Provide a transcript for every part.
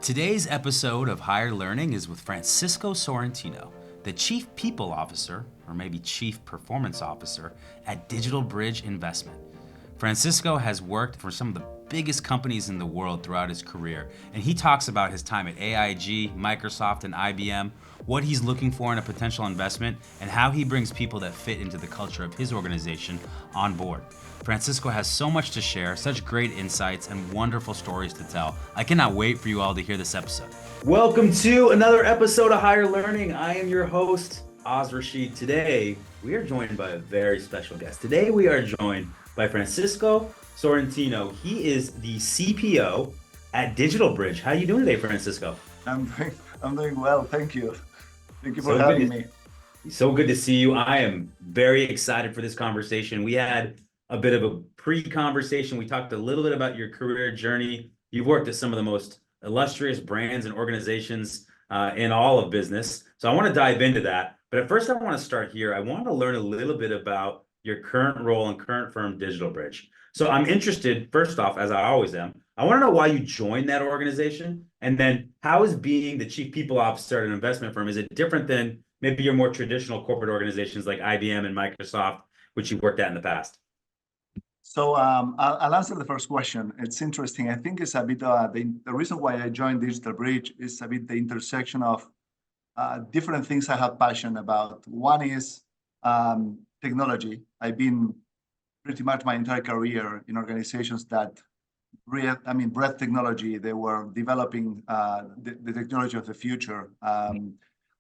Today's episode of Higher Learning is with Francisco Sorrentino, the Chief People Officer, or maybe Chief Performance Officer, at DigitalBridge Investment. Francisco has worked for some of the biggest companies in the world throughout his career, and he talks about his time at AIG, Microsoft, and IBM, what he's looking for in a potential investment, and how he brings people that fit into the culture of his organization on board. Francisco has so much to share, such great insights, and wonderful stories to tell. I cannot wait for you all to hear this episode. Welcome to another episode of Higher Learning. I am your host, Rashid. Today, we are joined by a very special guest. Today, we are joined by Francisco Sorrentino. He is the CPO at DigitalBridge. How are you doing today, Francisco? I'm doing well, thank you. Thank you for having me. So good to see you. I am very excited for this conversation. We had a bit of a pre-conversation. We talked a little bit about your career journey. You've worked at some of the most illustrious brands and organizations in all of business. So I want to dive into that. But at first, I want to start here. I want to learn a little bit about your current role and current firm, DigitalBridge. So I'm interested, first off, as I always am, I want to know why you joined that organization. And then how is being the chief people officer at an investment firm, is it different than maybe your more traditional corporate organizations like IBM and Microsoft, which you've worked at in the past? So I'll answer the first question. It's interesting. I think it's a bit the reason why I joined DigitalBridge is a bit the intersection of different things I have passion about. One is technology. I've been pretty much my entire career in organizations that breath technology. They were developing the technology of the future.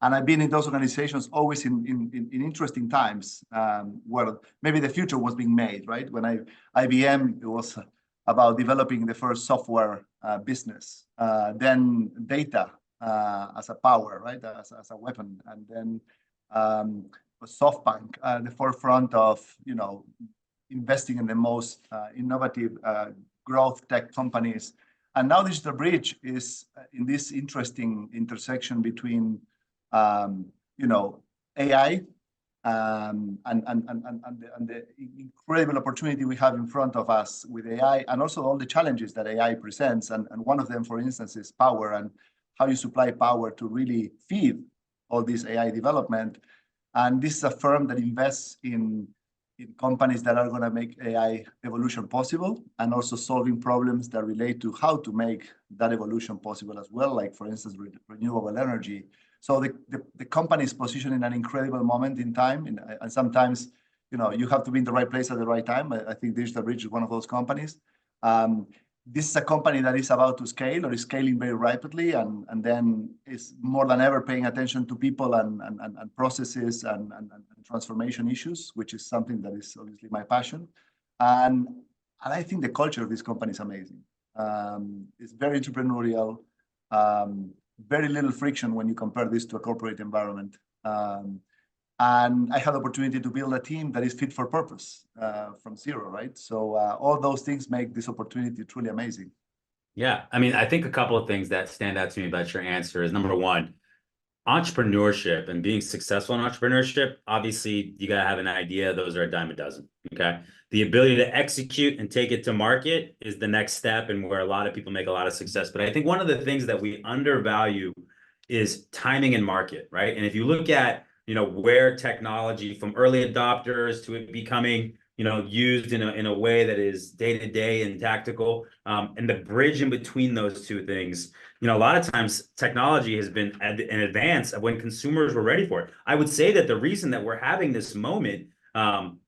And I've been in those organizations always in interesting times where maybe the future was being made, right? When IBM, it was about developing the first software business, then data as a power, right? As a weapon. And then SoftBank at the forefront of, investing in the most innovative growth tech companies. And now DigitalBridge is in this interesting intersection between AI and the incredible opportunity we have in front of us with AI, and also all the challenges that AI presents. And one of them, for instance, is power and how you supply power to really feed all this AI development. And this is a firm that invests in companies that are going to make AI evolution possible, and also solving problems that relate to how to make that evolution possible as well, like, for instance, renewable energy. So the company is positioned in an incredible moment in time, and sometimes, you have to be in the right place at the right time. I think DigitalBridge is one of those companies. This is a company that is about to scale, or is scaling very rapidly, and then is more than ever paying attention to people and processes and transformation issues, which is something that is obviously my passion. And I think the culture of this company is amazing. It's very entrepreneurial. Very little friction when you compare this to a corporate environment. And I had the opportunity to build a team that is fit for purpose from zero, right? So all those things make this opportunity truly amazing. Yeah, I think a couple of things that stand out to me about your answer is, number one, entrepreneurship and being successful in entrepreneurship. Obviously, you got to have an idea. Those are a dime a dozen. Okay. The ability to execute and take it to market is the next step, and where a lot of people make a lot of success. But I think one of the things that we undervalue is timing and market, right? And if you look at, where technology, from early adopters to it becoming, used in a way that is day to day and tactical, and the bridge in between those two things, a lot of times technology has been in advance of when consumers were ready for it. I would say that the reason that we're having this moment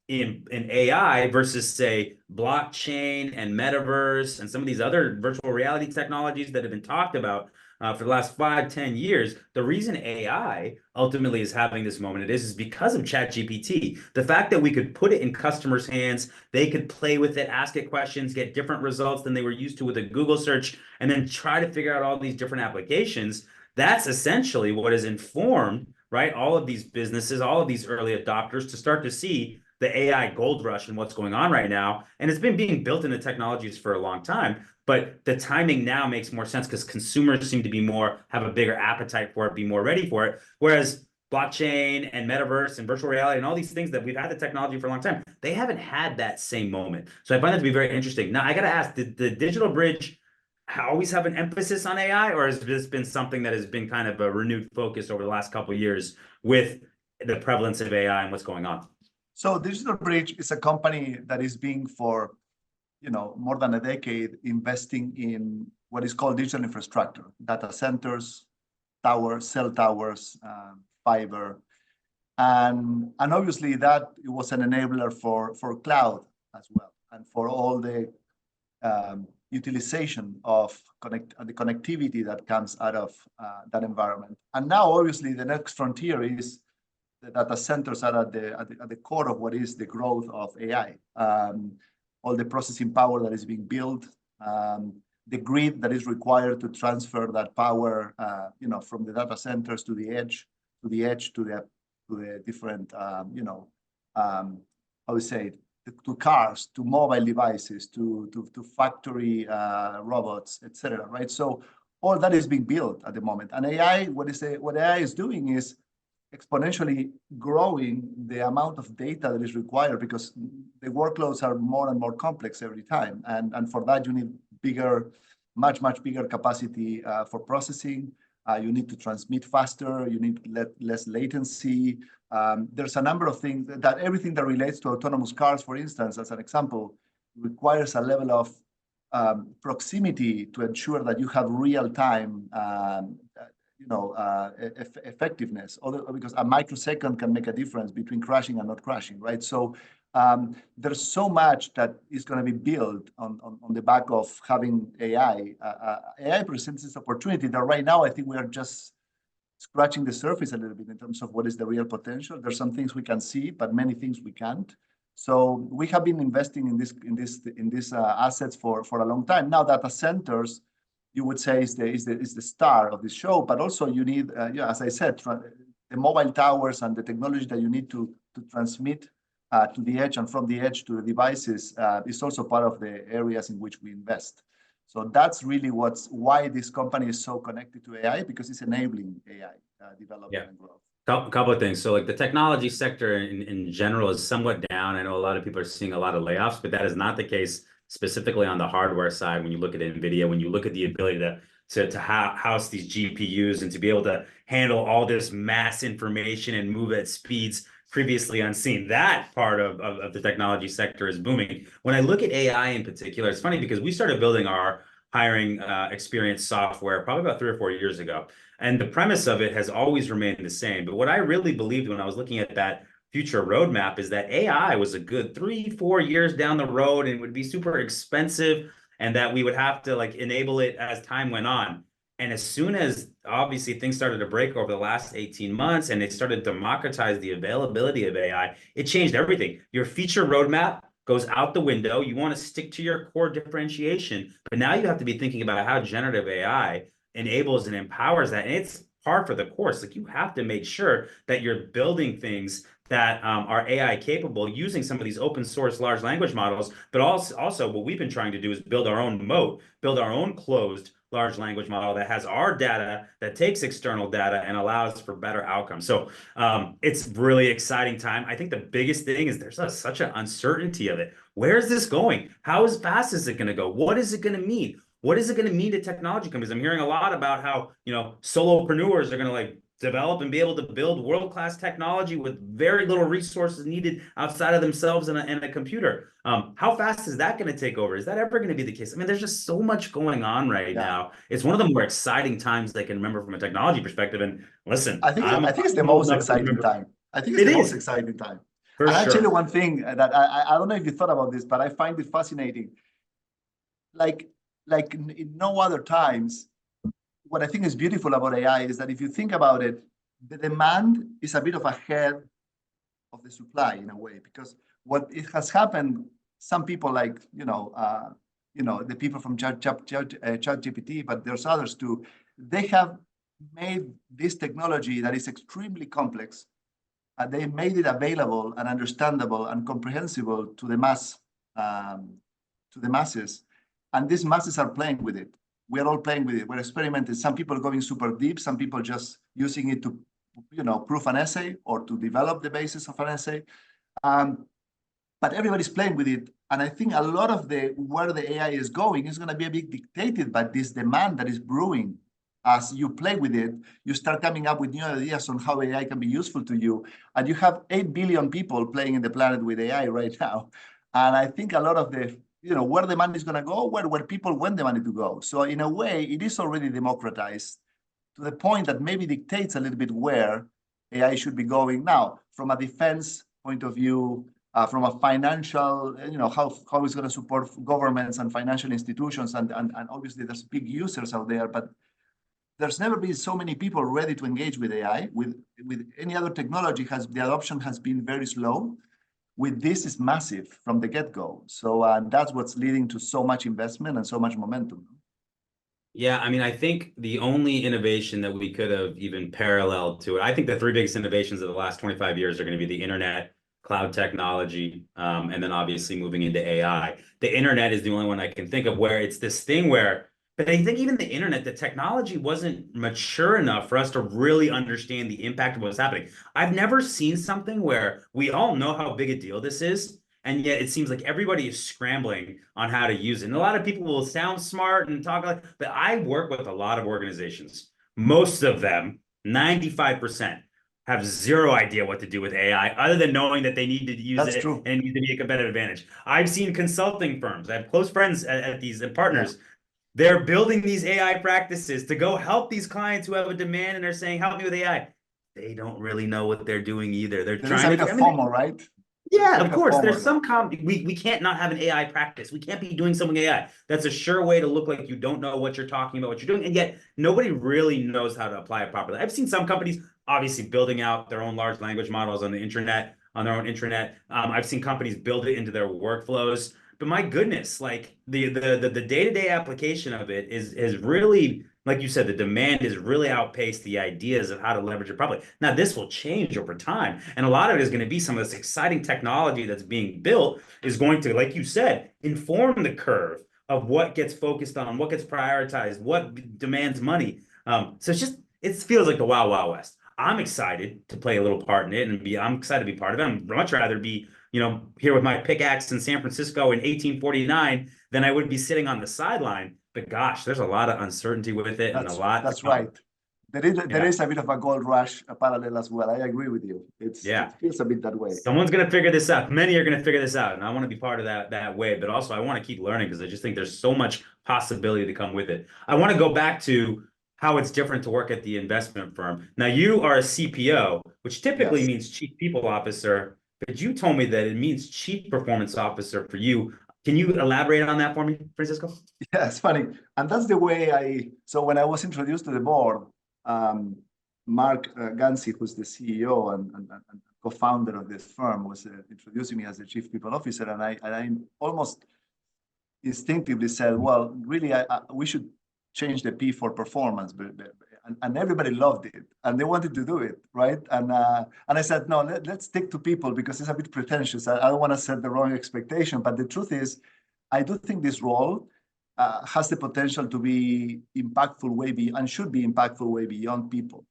in AI versus, say, blockchain and metaverse and some of these other virtual reality technologies that have been talked about for the last 5-10 years, the reason AI ultimately is having this moment is because of ChatGPT. The fact that we could put it in customers' hands, they could play with it, ask it questions, get different results than they were used to with a Google search, and then try to figure out all these different applications. That's essentially what has informed, right, all of these businesses, all of these early adopters to start to see the AI gold rush and what's going on right now. And it's been being built into technologies for a long time. But the timing now makes more sense because consumers seem to have a bigger appetite for it, be more ready for it. Whereas blockchain and metaverse and virtual reality and all these things that we've had the technology for a long time, they haven't had that same moment. So I find that to be very interesting. Now, I got to ask, did the DigitalBridge always have an emphasis on AI, or has this been something that has been kind of a renewed focus over the last couple of years with the prevalence of AI and what's going on? So DigitalBridge is a company that is being for more than a decade investing in what is called digital infrastructure, data centers, towers, cell towers, fiber, and obviously that it was an enabler for cloud as well, and for all the utilization of the connectivity that comes out of that environment. And now, obviously, the next frontier is the data centers are at the core of what is the growth of AI. All the processing power that is being built, the grid that is required to transfer that power, from the data centers to the edge, to the different, how we say it, to cars, to mobile devices, to factory robots, etc. Right? So all that is being built at the moment. And AI, what AI is doing is exponentially growing the amount of data that is required, because the workloads are more and more complex every time. And for that, you need much bigger capacity for processing. You need to transmit faster. You need less latency. There's a number of things that everything that relates to autonomous cars, for instance, as an example, requires a level of proximity to ensure that you have real-time effectiveness, because a microsecond can make a difference between crashing and not crashing, right? So there's so much that is going to be built on the back of having AI. AI presents this opportunity that right now I think we are just scratching the surface a little bit in terms of what is the real potential. There's some things we can see, but many things we can't. So we have been investing in these assets for a long time now. Data centers, you would say, is the star of this show, but also you need, as I said, the mobile towers and the technology that you need to transmit to the edge, and from the edge to the devices is also part of the areas in which we invest. So that's really why this company is so connected to AI, because it's enabling AI development and growth. Couple of things. So like the technology sector in general is somewhat down. I know a lot of people are seeing a lot of layoffs, but that is not the case specifically on the hardware side. When you look at NVIDIA, when you look at the ability to house these GPUs and to be able to handle all this mass information and move at speeds previously unseen, that part of the technology sector is booming. When I look at AI in particular, it's funny because we started building our hiring experience software probably about 3 or 4 years ago. And the premise of it has always remained the same. But what I really believed when I was looking at that future roadmap is that AI was a good 3, 4 years down the road and would be super expensive, and that we would have to like enable it as time went on. And as soon as obviously things started to break over the last 18 months and it started to democratize the availability of AI, it changed everything. Your feature roadmap goes out the window. You want to stick to your core differentiation, but now you have to be thinking about how generative AI enables and empowers that. And it's par for the course. Like, you have to make sure that you're building things that are AI capable using some of these open source large language models. But also what we've been trying to do is build our own moat, build our own closed large language model that has our data, that takes external data and allows for better outcomes. So it's really exciting time. I think the biggest thing is there's such an uncertainty of it. Where is this going? How fast is it going to go? What is it going to mean? What is it going to mean to technology companies? I'm hearing a lot about how, solopreneurs are going to like develop and be able to build world-class technology with very little resources needed outside of themselves and a computer. How fast is that going to take over? Is that ever going to be the case? I mean, there's just so much going on right now. It's one of the more exciting times I can remember from a technology perspective. And listen, I think it's the most exciting time. I think it's the most exciting time. For and sure. I'll tell you one thing that I don't know if you thought about this, but I find it fascinating. Like in no other times, what I think is beautiful about AI is that if you think about it, the demand is a bit of ahead of the supply in a way, because what it has happened, some people like, the people from ChatGPT, but there's others too, they have made this technology that is extremely complex. They made it available and understandable and comprehensible to the masses. And these masses are playing with it. We're all playing with it. We're experimenting. Some people going super deep. Some people just using it to, prove an essay or to develop the basis of an essay. But everybody's playing with it And I think a lot of where the AI is going is going to be a bit dictated by this demand that is brewing. As you play with it, you start coming up with new ideas on how AI can be useful to you. And you have 8 billion people playing in the planet with AI right now. And I think a lot of where the money is going to go, where people want the money to go. So in a way, it is already democratized to the point that maybe dictates a little bit where AI should be going. Now, from a defense point of view, from a financial, how it's going to support governments and financial institutions, and obviously there's big users out there, but there's never been so many people ready to engage with AI. With any other technology, the adoption has been very slow. With this, is massive from the get-go. So that's what's leading to so much investment and so much momentum. Yeah, I mean, I think the only innovation that we could have even paralleled to it, I think the three biggest innovations of the last 25 years are going to be the internet, cloud technology, and then obviously moving into AI. The internet is the only one I can think of where it's this thing where, but I think even the internet, the technology wasn't mature enough for us to really understand the impact of what's happening. I've never seen something where we all know how big a deal this is, and yet it seems like everybody is scrambling on how to use it. And a lot of people will sound smart and talk like, but I work with a lot of organizations. Most of them, 95%, have zero idea what to do with AI other than knowing that they need to use That's it true. and it needs to be a competitive advantage. I've seen consulting firms, I have close friends at these Yeah. partners. They're building these AI practices to go help these clients who have a demand and they're saying, help me with AI. They don't really know what they're doing either. They're There is a trying bit to, of I mean, FOMO, right? There's yeah, a of bit of course. FOMO There's there. some we can't not have an AI practice. We can't be doing something AI. That's a sure way to look like you don't know what you're talking about, what you're doing, and yet nobody really knows how to apply it properly. I've seen some companies obviously building out their own large language models on the internet, on their own intranet. I've seen companies build it into their workflows. But my goodness, like the day-to-day application of it is really, like you said, the demand has really outpaced the ideas of how to leverage it properly. Now, this will change over time. And a lot of it is going to be some of this exciting technology that's being built is going to, like you said, inform the curve of what gets focused on, what gets prioritized, what demands money. So it feels like the Wild Wild West. I'm excited to play a little part in it I'm excited to be part of it. I'm much rather be, here with my pickaxe in San Francisco in 1849 than I would be sitting on the sideline. But gosh, there's a lot of uncertainty with it and a lot to That's come. right. There Yeah. is a bit of a gold rush a parallel as well. I agree with you. Yeah. It feels a bit that way. Someone's gonna figure this out. Many are gonna figure this out, and I want to be part of that way. But also, I want to keep learning because I just think there's so much possibility to come with it. I want to go back to how it's different to work at the investment firm. Now, you are a CPO, which typically Yes. means Chief People Officer, but you told me that it means Chief Performance Officer for you. Can you elaborate on that for me, Francisco? Yeah, it's funny. And that's the way so when I was introduced to the board, um, Mark Gansi, who's the CEO and co-founder of this firm, was introducing me as the chief people officer. And I almost instinctively said, well, really, we should change the P for performance. And everybody loved it and they wanted to do it, right? And I said, no, let's stick to people because it's a bit pretentious. I don't want to set the wrong expectation. But the truth is, I do think this role has the potential to be impactful and should be impactful way beyond people.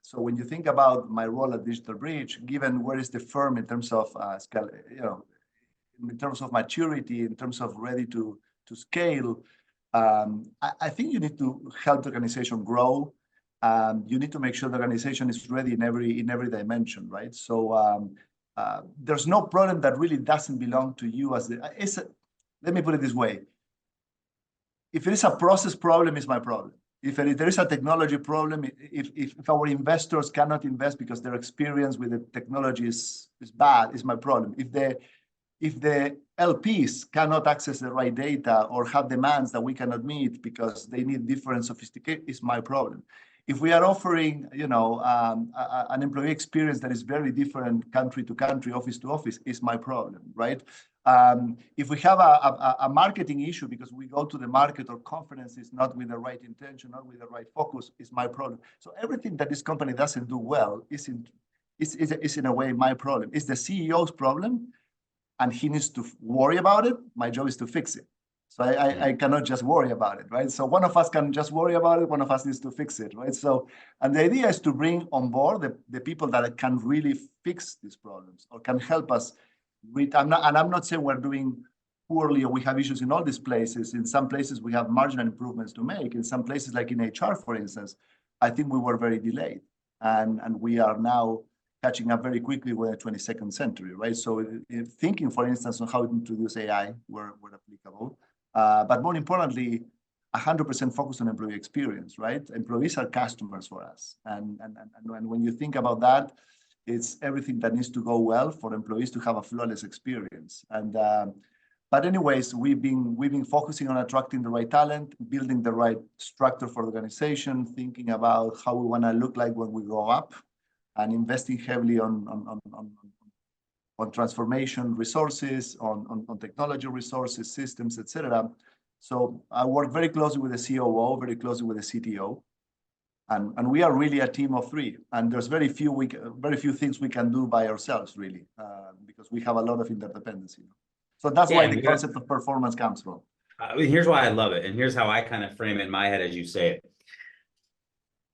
So when you think about my role at DigitalBridge, given where is the firm in terms of scale, in terms of maturity, in terms of ready to scale, I think you need to help the organization grow. You need to make sure the organization is ready in every dimension, right? So there's no problem that really doesn't belong to you let me put it this way. If it is a process problem, it's my problem. If there is a technology problem, if our investors cannot invest because their experience with the technology is bad, it's my problem. If the LPs cannot access the right data or have demands that we cannot meet because they need different sophistication, it's my problem. If we are offering, an employee experience that is very different country to country, office to office, it's my problem, right? If we have a marketing issue because we go to the market or conferences not with the right intention, not with the right focus, is my problem. So everything that this company doesn't do well is in a way my problem. It's the CEO's problem, and he needs to worry about it. My job is to fix it. So I cannot just worry about it, right? So one of us can just worry about it, one of us needs to fix it, right? So, and the idea is to bring on board the people that can really fix these problems or can help us I'm not saying we're doing poorly or we have issues in all these places. In some places, we have marginal improvements to make. In some places, like in HR, for instance, I think we were very delayed. And we are now catching up very quickly with the 22nd century, right? So thinking, for instance, on how to introduce AI were applicable. But more importantly, 100% focus on employee experience, right? Employees are customers for us. And when you think about that, it's everything that needs to go well for employees to have a flawless experience. But anyways, we've been focusing on attracting the right talent, building the right structure for the organization, thinking about how we want to look like when we grow up, and investing heavily on transformation resources, on technology resources, systems, etc. So I work very closely with the COO, very closely with the CTO, and we are really a team of three. And there's very few things we can do by ourselves, really, because we have a lot of interdependency. So that's why the concept of performance comes from. Here's why I love it, and here's how I kind of frame it in my head as you say it.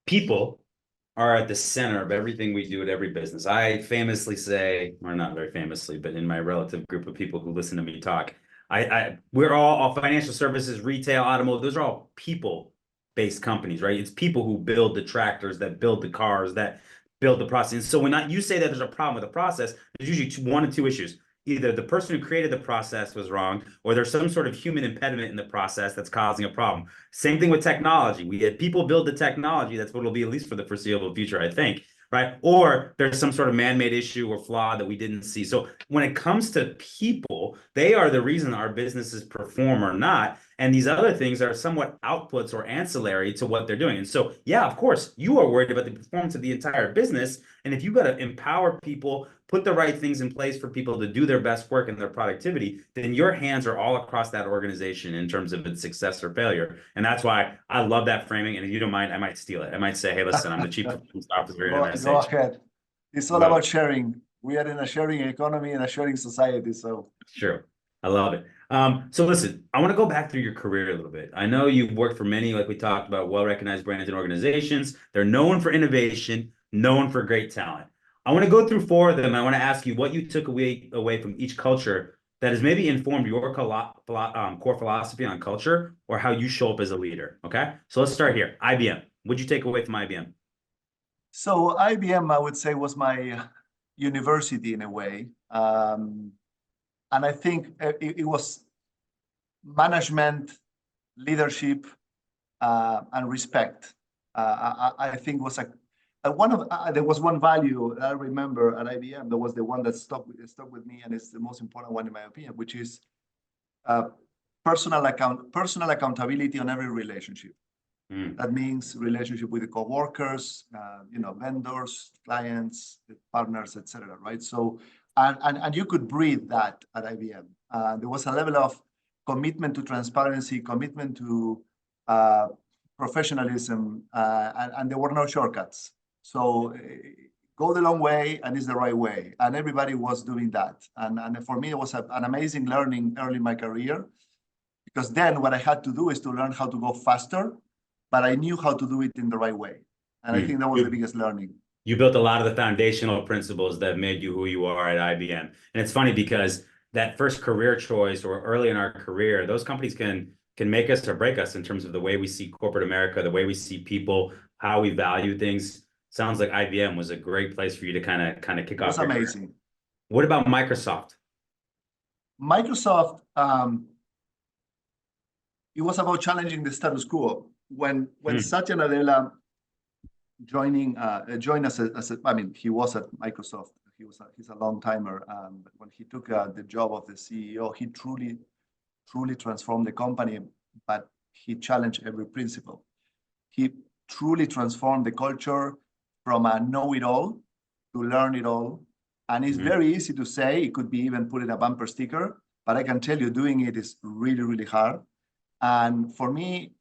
People are at the center of everything we do at every business. I famously say, or not very famously, but in my relative group of people who listen to me talk, we're all financial services, retail, automotive. Those are all people-based companies, right? It's people who build the tractors, that build the cars, that build the process. And so when you say that there's a problem with the process, there's usually one of two issues. Either the person who created the process was wrong, or there's some sort of human impediment in the process that's causing a problem. Same thing with technology. We had people build the technology. That's what it'll be, at least for the foreseeable future, I think, right? Or there's some sort of man-made issue or flaw that we didn't see. So when it comes to people, they are the reason our businesses perform or not. And these other things are somewhat outputs or ancillary to what they're doing. And so, yeah, of course, you are worried about the performance of the entire business. And if you've got to empower people, put the right things in place for people to do their best work and their productivity, then your hands are all across that organization in terms of its success or failure. And that's why I love that framing. And if you don't mind, I might steal it. I might say, hey, listen, I'm the chief performance officer in MSH. Go ahead. It's all about sharing. We are in a sharing economy and a sharing society. So sure. I love it. So listen, I want to go back through your career a little bit. I know you've worked for many, like we talked about, well-recognized brands and organizations. They're known for innovation, known for great talent. I want to go through four of them. I want to ask you what you took away from each culture that has maybe informed your core philosophy on culture or how you show up as a leader. Okay, so let's start here. IBM. What'd you take away from IBM? So IBM, I would say, was my university in a way. And I think it was management, leadership, and respect. I think was there was one value I remember at IBM. That was the one that stuck with me, and it's the most important one in my opinion, which is personal accountability on every relationship. That means relationship with the coworkers, vendors, clients, partners, etc. Right? So and you could breathe that at IBM. There was a level of commitment to transparency, commitment to professionalism, and there were no shortcuts. So go the long way, and it's the right way. And everybody was doing that. And for me, it was an amazing learning early in my career, because then what I had to do is to learn how to go faster, but I knew how to do it in the right way. And I think that was the biggest learning. You built a lot of the foundational principles that made you who you are at IBM. And it's funny because that first career choice or early in our career, those companies can make us or break us in terms of the way we see corporate America, the way we see people, how we value things. Sounds like IBM was a great place for you to kind of kick off. It was amazing. What about Microsoft? Microsoft, it was about challenging the status quo. When Satya Nadella joined us he was at Microsoft. He's a long timer. But when he took the job of the CEO, he truly transformed the company. But he challenged every principle. He truly transformed the culture from a know-it-all to learn-it-all. And it's very easy to say. It could be even put in a bumper sticker. But I can tell you, doing it is really, really hard. And for me,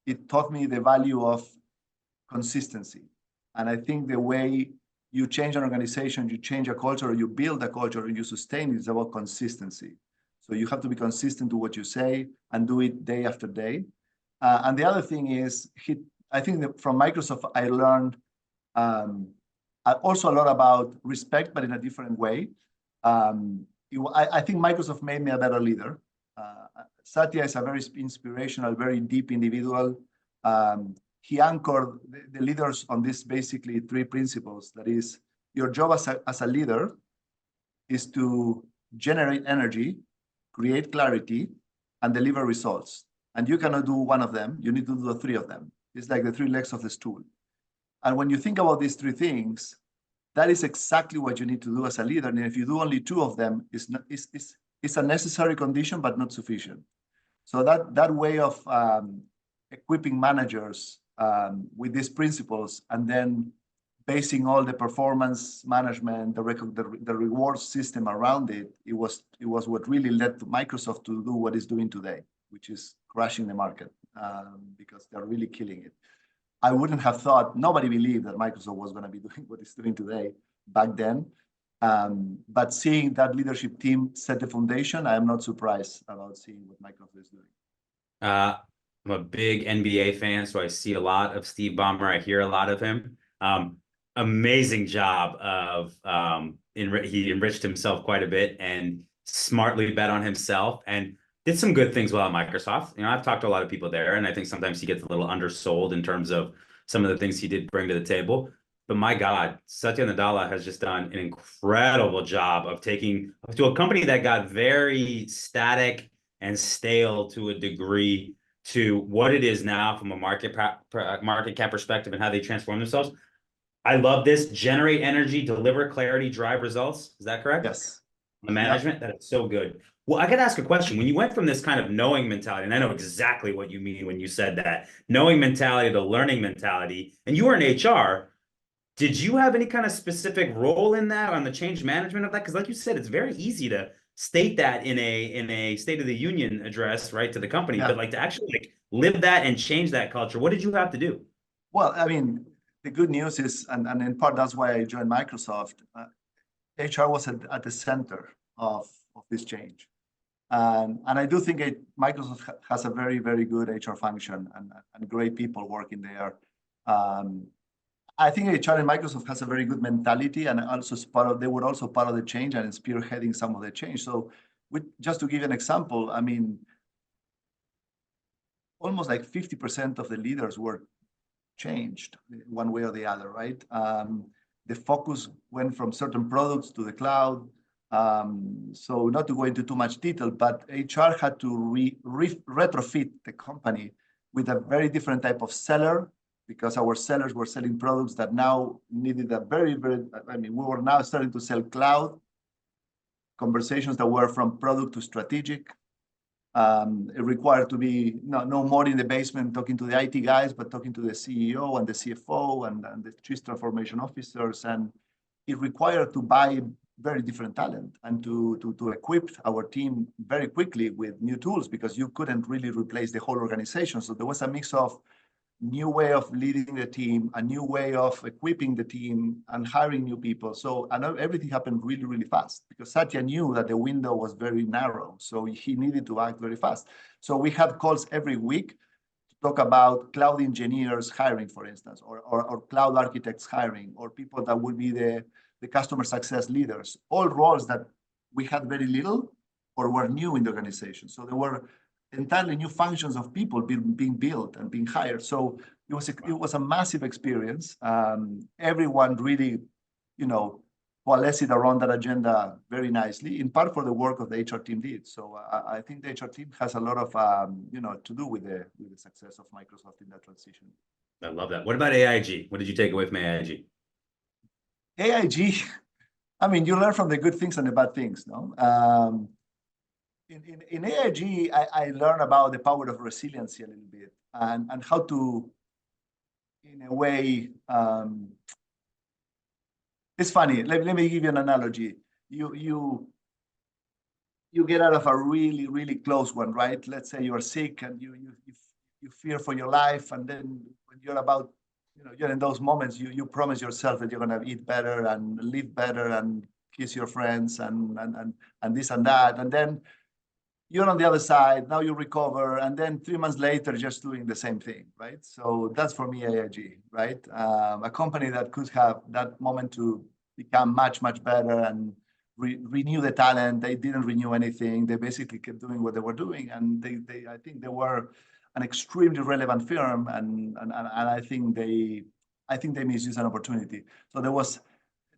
it taught me the value of consistency. And I think the way you change an organization, you change a culture, or you build a culture, and you sustain it, is about consistency. So you have to be consistent to what you say and do it day after day. And the other thing is, I think that from Microsoft, I learned also a lot about respect, but in a different way. I think Microsoft made me a better leader. Satya is a very inspirational, very deep individual. He anchored the leaders on this basically three principles. That is, your job as a leader is to generate energy, create clarity, and deliver results. And you cannot do one of them. You need to do the three of them. It's like the three legs of the stool. And when you think about these three things, that is exactly what you need to do as a leader. And if you do only two of them, it's a necessary condition, but not sufficient. So that way of equipping managers with these principles and then basing all the performance management, the reward system around it, it was what really led to Microsoft to do what it's doing today, which is crashing the market because they're really killing it. I wouldn't have thought, nobody believed that Microsoft was going to be doing what it's doing today back then. But seeing that leadership team set the foundation, I am not surprised about seeing what Microsoft is doing. I'm a big NBA fan, so I see a lot of Steve Ballmer. I hear a lot of him. Amazing job of he enriched himself quite a bit and smartly bet on himself and did some good things well at Microsoft. You know, I've talked to a lot of people there, and I think sometimes he gets a little undersold in terms of some of the things he did bring to the table. But my God, Satya Nadella has just done an incredible job of taking to a company that got very static and stale to a degree to what it is now from a market cap perspective and how they transform themselves. I love this. Generate energy, deliver clarity, drive results. Is that correct? Yes. The management, that is so good. Well, I got to ask a question. When you went from this kind of knowing mentality, and I know exactly what you mean when you said that, knowing mentality to learning mentality, and you were in HR, did you have any kind of specific role in that on the change management of that? Because like you said, it's very easy to state that in a State of the Union address, right, to the company, but like to actually like live that and change that culture, what did you have to do? Well, I mean, the good news is, and in part that's why I joined Microsoft, HR was at the center of this change. And I do think Microsoft has a very, very good HR function and great people working there. I think HR in Microsoft has a very good mentality, and also they were also part of the change and spearheading some of the change. So just to give you an example, I mean, almost like 50% of the leaders were changed one way or the other, right? The focus went from certain products to the cloud. So not to go into too much detail, but HR had to retrofit the company with a very different type of seller, because our sellers were selling products that now needed a very, I mean, we were now starting to sell cloud conversations that were from product to strategic. It required to be no more in the basement talking to the IT guys, but talking to the CEO and the CFO and the chief transformation officers. And it required to buy very different talent and to equip our team very quickly with new tools, because you couldn't really replace the whole organization. So there was a mix of new way of leading the team, a new way of equipping the team and hiring new people. So everything happened really, really fast, because Satya knew that the window was very narrow. So he needed to act very fast. So we had calls every week to talk about cloud engineers hiring, for instance, or cloud architects hiring, or people that would be the customer success leaders, all roles that we had very little or were new in the organization. So there were entirely new functions of people being built and being hired. So it was a massive experience. Everyone really, coalesced around that agenda very nicely, in part for the work of the HR team did. So I think the HR team has a lot of, to do with the success of Microsoft in that transition. I love that. What about AIG? What did you take away from AIG? AIG, I mean, you learn from the good things and the bad things, no? In AIG, I learned about the power of resiliency a little bit and how to, in a way, it's funny. Let me give you an analogy. You get out of a really, really close one, right? Let's say you are sick and you fear for your life, and then when you're about, you're in those moments, you promise yourself that you're gonna eat better and live better and kiss your friends and this and that, and then you're on the other side, now you recover, and then 3 months later, just doing the same thing, right? So that's for me, AIG, right? A company that could have that moment to become much, much better and renew the talent. They didn't renew anything. They basically kept doing what they were doing, and I think they were an extremely relevant firm, and I think they misused an opportunity. So there was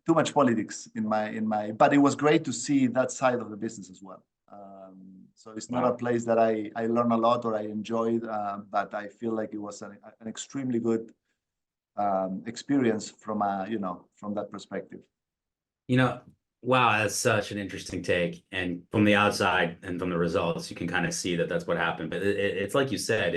too much politics in my, but it was great to see that side of the business as well. So it's not a place that I learned a lot or I enjoyed, but I feel like it was an extremely good experience from from that perspective. Wow, that's such an interesting take. And from the outside and from the results, you can kind of see that that's what happened. But it's like you said,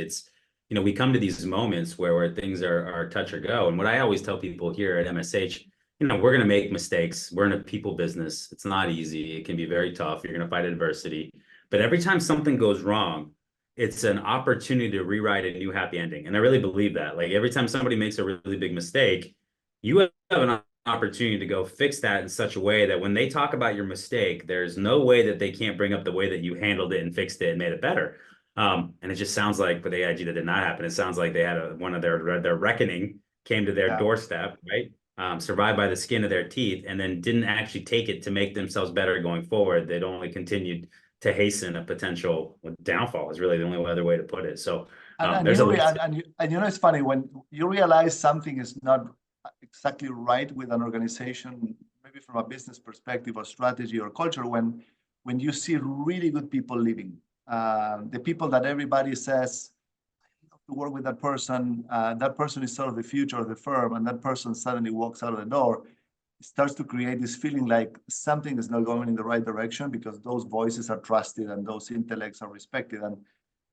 we come to these moments where things are touch or go. And what I always tell people here at MSH, we're going to make mistakes. We're in a people business. It's not easy. It can be very tough. You're going to fight adversity. But every time something goes wrong, it's an opportunity to rewrite a new happy ending. And I really believe that. Like every time somebody makes a really big mistake, you have an opportunity to go fix that in such a way that when they talk about your mistake, there's no way that they can't bring up the way that you handled it and fixed it and made it better. And it just sounds like with AIG that did not happen. It sounds like they had one of their reckoning came to their doorstep, right? Survived by the skin of their teeth, and then didn't actually take it to make themselves better going forward. They'd only continued to hasten a potential downfall is really the only other way to put it. So there's it's funny when you realize something is not exactly right with an organization, maybe from a business perspective or strategy or culture, when you see really good people leaving, the people that everybody says, I love to work with that person is sort of the future of the firm, and that person suddenly walks out of the door, it starts to create this feeling like something is not going in the right direction because those voices are trusted and those intellects are respected,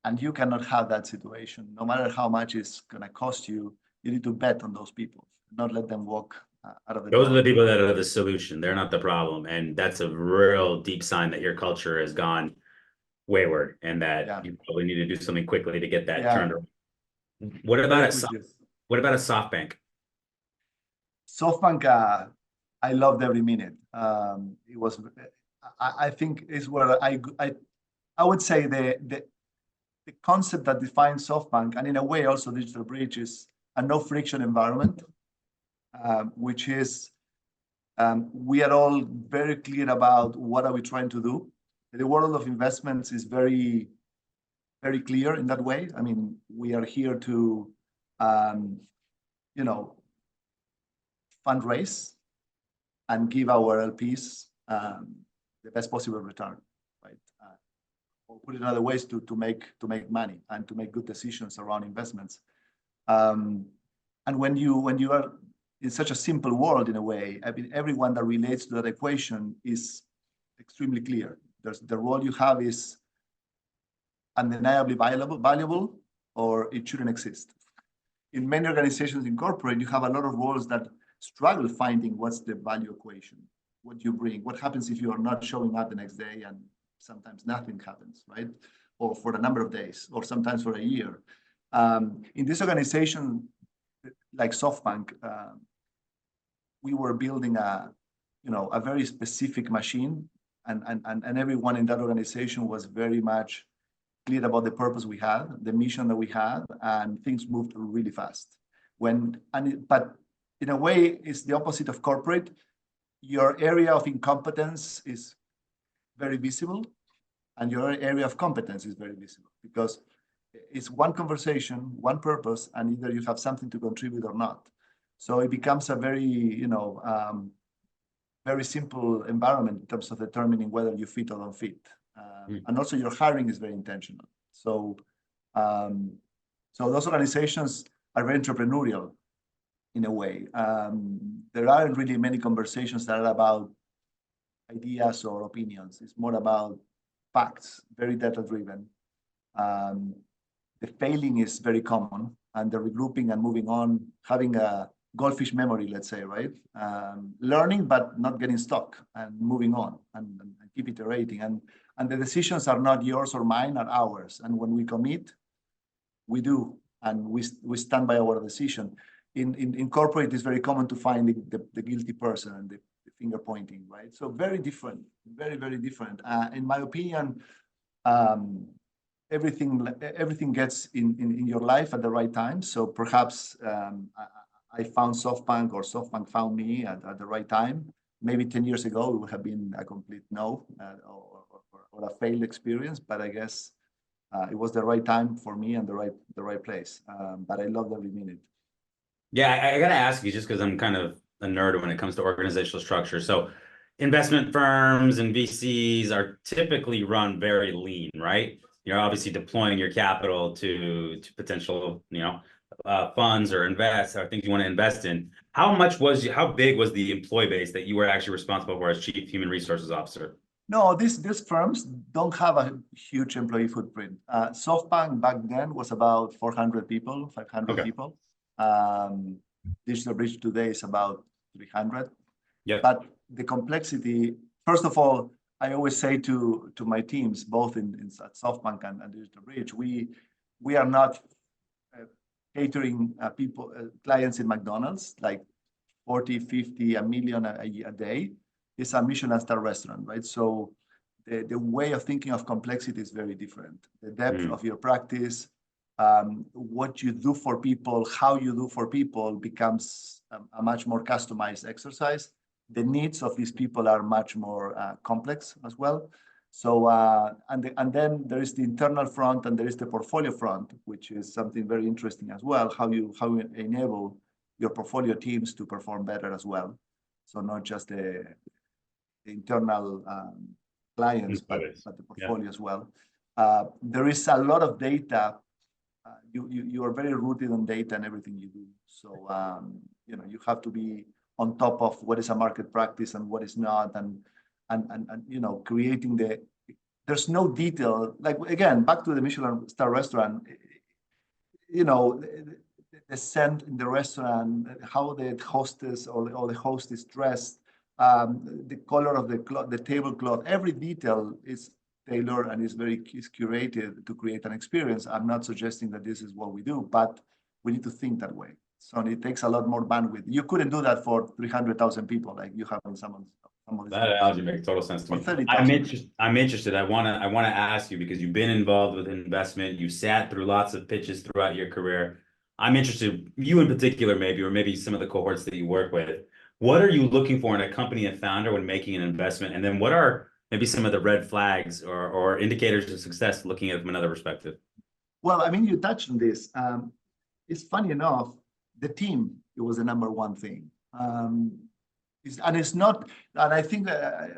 and you cannot have that situation. No matter how much it's going to cost you, you need to bet on those people, not let them walk out of the door. Those are the people that are the solution. They're not the problem. And that's a real deep sign that your culture has gone wayward and that you probably need to do something quickly to get that turned around. What about a SoftBank? SoftBank, I loved every minute. It was, I think, is where I would say the concept that defines SoftBank, and in a way also DigitalBridge, is a no friction environment, which is we are all very clear about what are we trying to do. The world of investments is very, very clear in that way. I mean, we are here to, fundraise and give our LPs the best possible return, right? Or put it in other ways, to make money and to make good decisions around investments. And when you are in such a simple world, in a way, I mean, everyone that relates to that equation is extremely clear. The role you have is undeniably valuable, or it shouldn't exist. In many organizations in corporate, you have a lot of roles that struggle finding what's the value equation, what you bring, what happens if you are not showing up the next day, and sometimes nothing happens, right? Or for a number of days, or sometimes for a year. In this organization, like SoftBank, we were building a very specific machine, and everyone in that organization was very much clear about the purpose we had, the mission that we had, and things moved really fast. But in a way, it's the opposite of corporate. Your area of incompetence is very visible, and your area of competence is very visible, because it's one conversation, one purpose, and either you have something to contribute or not. So it becomes a very, very simple environment in terms of determining whether you fit or don't fit. And also your hiring is very intentional. So, so those organizations are very entrepreneurial in a way. There aren't really many conversations that are about ideas or opinions. It's more about facts, very data-driven. The failing is very common, and the regrouping and moving on, having a goldfish memory, let's say, right? Learning, but not getting stuck, and moving on, and keep iterating. And the decisions are not yours or mine, are ours. And when we commit, we do, and we stand by our decision. In corporate, it's very common to find the guilty person and the finger pointing, right? So very different, very, very different. In my opinion, everything gets in your life at the right time. So perhaps I found SoftBank, or SoftBank found me at the right time. maybe 10 years ago, it would have been a complete no or a failed experience. But I guess it was the right time for me and the right place. But I loved every minute. Yeah, I gotta ask you just because I'm kind of a nerd when it comes to organizational structure. So investment firms and VCs are typically run very lean, right? You're obviously deploying your capital to potential, funds or invest or things you want to invest in. How big was the employee base that you were actually responsible for as Chief Human Resources Officer? No, these firms don't have a huge employee footprint. SoftBank back then was about 400 people, 500 Okay. people. DigitalBridge today is about 300. Yep. But the complexity, first of all, I always say to my teams, both at SoftBank and DigitalBridge, we are not catering clients in McDonald's, like 40, 50, a million a day. It's a Michelin star restaurant, right? So the way of thinking of complexity is very different. The depth of your practice, what you do for people, how you do for people becomes a much more customized exercise. The needs of these people are much more complex as well. So, and then there is the internal front and there is the portfolio front, which is something very interesting as well, how you enable your portfolio teams to perform better as well. So not just the internal clients, but the portfolio as well. There is a lot of data. You are very rooted on data and everything you do. So you have to be on top of what is a market practice and what is not, and creating there's no detail. Like again, back to the Michelin star restaurant. The scent in the restaurant, how the hostess or the host is dressed, the color of the tablecloth, every detail is tailored and is curated to create an experience. I'm not suggesting that this is what we do, but we need to think that way. So it takes a lot more bandwidth. You couldn't do that for 300,000 people like you have in some of these. That analogy makes total sense to me. 30,000. I'm interested. I wanna ask you because you've been involved with investment. You sat through lots of pitches throughout your career. I'm interested, you in particular, maybe, or maybe some of the cohorts that you work with. What are you looking for in a company and founder when making an investment? And then what are maybe some of the red flags or indicators of success looking at it from another perspective? Well, I mean, you touched on this. It's funny enough, the team, it was the number one thing. And it's not, and I think,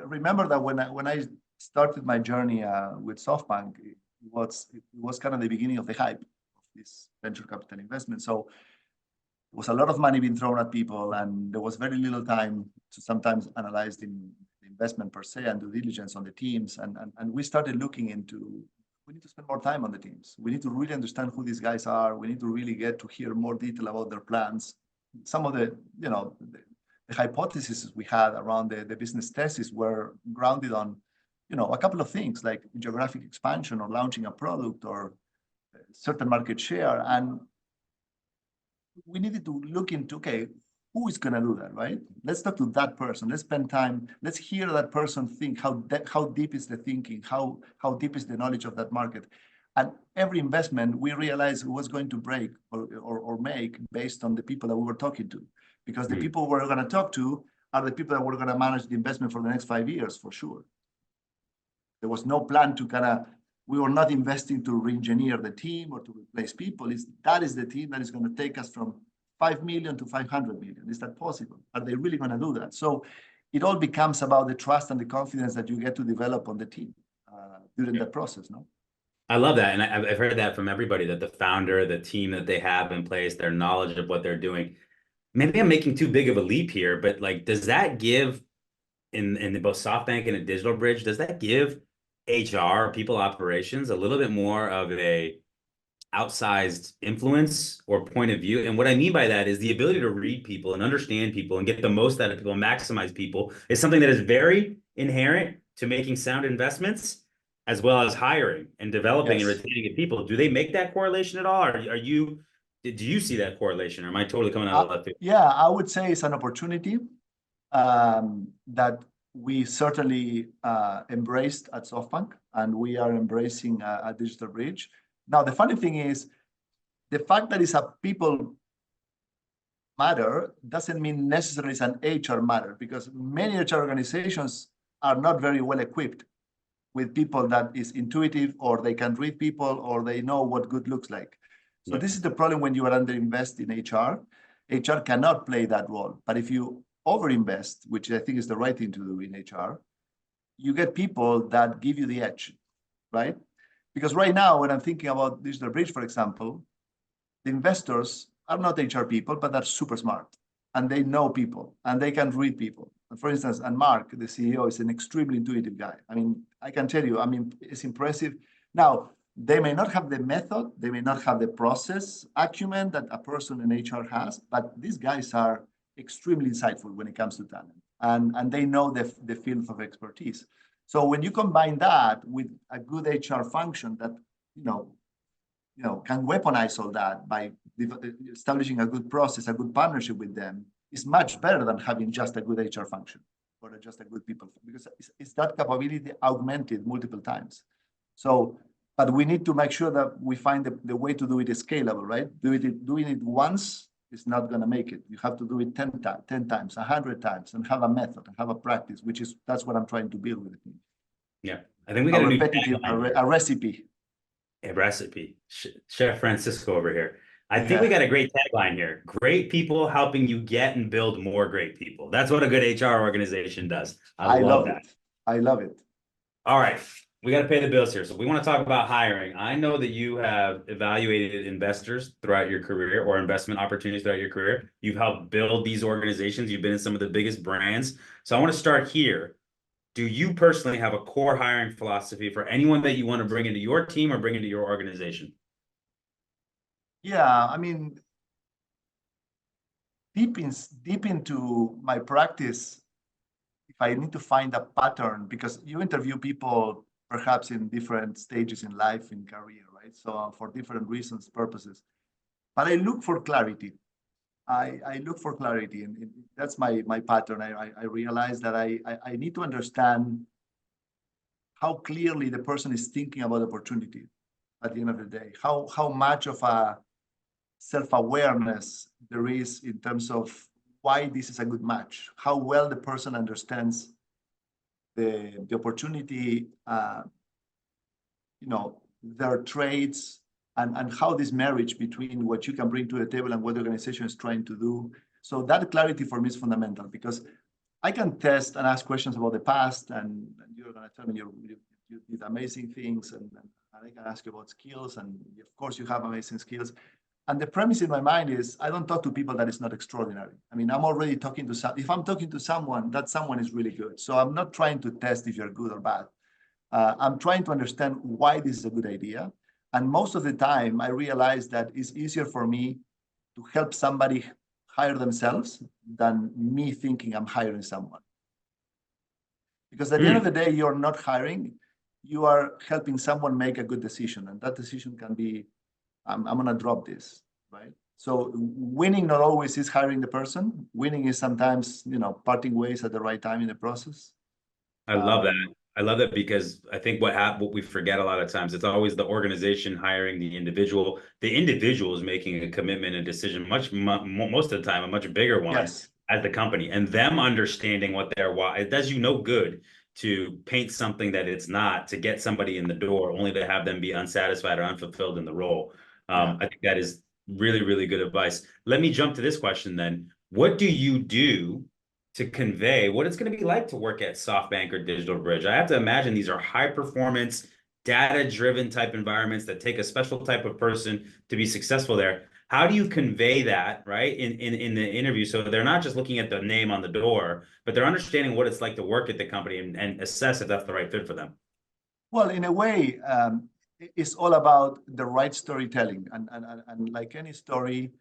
remember that when I started my journey with SoftBank, it was kind of the beginning of the hype of this venture capital investment. So there was a lot of money being thrown at people, and there was very little time to sometimes analyze the investment per se and due diligence on the teams. And we started looking into, we need to spend more time on the teams. We need to really understand who these guys are. We need to really get to hear more detail about their plans. Some of the hypotheses we had around the business thesis were grounded on, a couple of things like geographic expansion or launching a product or certain market share. And we needed to look into, okay, who is going to do that, right? Let's talk to that person. Let's spend time. Let's hear that person think. How deep is the thinking? How deep is the knowledge of that market? And every investment, we realized was going to break or make based on the people that we were talking to. Because the people we're going to talk to are the people that were going to manage the investment for the next 5 years, for sure. There was no plan to we were not investing to re-engineer the team or to replace people. That is the team that is going to take us from 5 million to 500 million. Is that possible? Are they really going to do that? So it all becomes about the trust and the confidence that you get to develop on the team during that process, no? I love that. And I've heard that from everybody, that the founder, the team that they have in place, their knowledge of what they're doing. Maybe I'm making too big of a leap here, but like, does that give in both SoftBank and a DigitalBridge, does that give HR, people operations, a little bit more of a outsized influence or point of view? And what I mean by that is the ability to read people and understand people and get the most out of people and maximize people is something that is very inherent to making sound investments, as well as hiring and developing and retaining people. Do they make that correlation at all? Do you see that correlation, or am I totally coming out of left field? Yeah, I would say it's an opportunity that we certainly embraced at SoftBank, and we are embracing at DigitalBridge. Now, the funny thing is, the fact that it's a people matter doesn't mean necessarily it's an HR matter, because many HR organizations are not very well equipped with people that is intuitive, or they can read people, or they know what good looks like. So Yeah. this is the problem when you are underinvest in HR. HR cannot play that role. But if you overinvest, which I think is the right thing to do in HR, you get people that give you the edge, right? Because right now, when I'm thinking about DigitalBridge, for example, the investors are not HR people, but they're super smart, and they know people, and they can read people. And for instance, and Mark, the CEO, is an extremely intuitive guy. I mean, I can tell you, I mean, it's impressive. Now, they may not have the method, they may not have the process acumen that a person in HR has, but these guys are extremely insightful when it comes to talent, and they know the field of expertise. So when you combine that with a good HR function that, you know, can weaponize all that by establishing a good process, a good partnership with them, is much better than having just a good HR function or just a good people, because it's that capability augmented multiple times. So, but we need to make sure that we find the way to do it is scalable, right? Doing it once is not going to make it. You have to do it 10 times, 100 times, and have a method and have a practice, that's what I'm trying to build with the team. Yeah. I think we got a new tagline a recipe. A recipe. Chef Francisco over here. I think we Yeah. got a great tagline here. Great people helping you get and build more great people. That's what a good HR organization does. I love that. I love it. All right. We got to pay the bills here. So we want to talk about hiring. I know that you have evaluated investors throughout your career, or investment opportunities throughout your career. You've helped build these organizations. You've been in some of the biggest brands. So I want to start here. Do you personally have a core hiring philosophy for anyone that you want to bring into your team or bring into your organization? Yeah, I mean, deep into my practice, if I need to find a pattern, because you interview people perhaps in different stages in life, in career, right? So for different reasons, purposes. But I look for clarity. I look for clarity, and that's my pattern. I realize that I need to understand how clearly the person is thinking about opportunity at the end of the day. How much of a self-awareness there is in terms of why this is a good match, how well the person understands the opportunity, their traits, and how this marriage between what you can bring to the table and what the organization is trying to do. So that clarity for me is fundamental, because I can test and ask questions about the past, and you're going to tell me you did amazing things, and I can ask you about skills, and of course you have amazing skills. And the premise in my mind is I don't talk to people that is not extraordinary. I mean, I'm already talking to if I'm talking to someone, that someone is really good. So I'm not trying to test if you're good or bad. I'm trying to understand why this is a good idea. And most of the time, I realize that it's easier for me to help somebody hire themselves than me thinking I'm hiring someone. Because at the end of the day, you're not hiring, you are helping someone make a good decision. And that decision can be, I'm going to drop this, right? So winning not always is hiring the person. Winning is sometimes, parting ways at the right time in the process. I love that. I love that, because I think what we forget a lot of times, it's always the organization hiring the individual. The individual is making a commitment and decision most of the time, a much bigger one. Yes. As the company, and them understanding what their why. It does you no good to paint something that it's not, to get somebody in the door only to have them be unsatisfied or unfulfilled in the role. Yeah. I think that is really, really good advice. Let me jump to this question then. What do you do to convey what it's going to be like to work at SoftBank or DigitalBridge? I have to imagine these are high performance, data driven type environments that take a special type of person to be successful there. How do you convey that, right, in the interview, so they're not just looking at the name on the door, but they're understanding what it's like to work at the company and assess if that's the right fit for them? Well, in a way, it's all about the right storytelling. And like any story,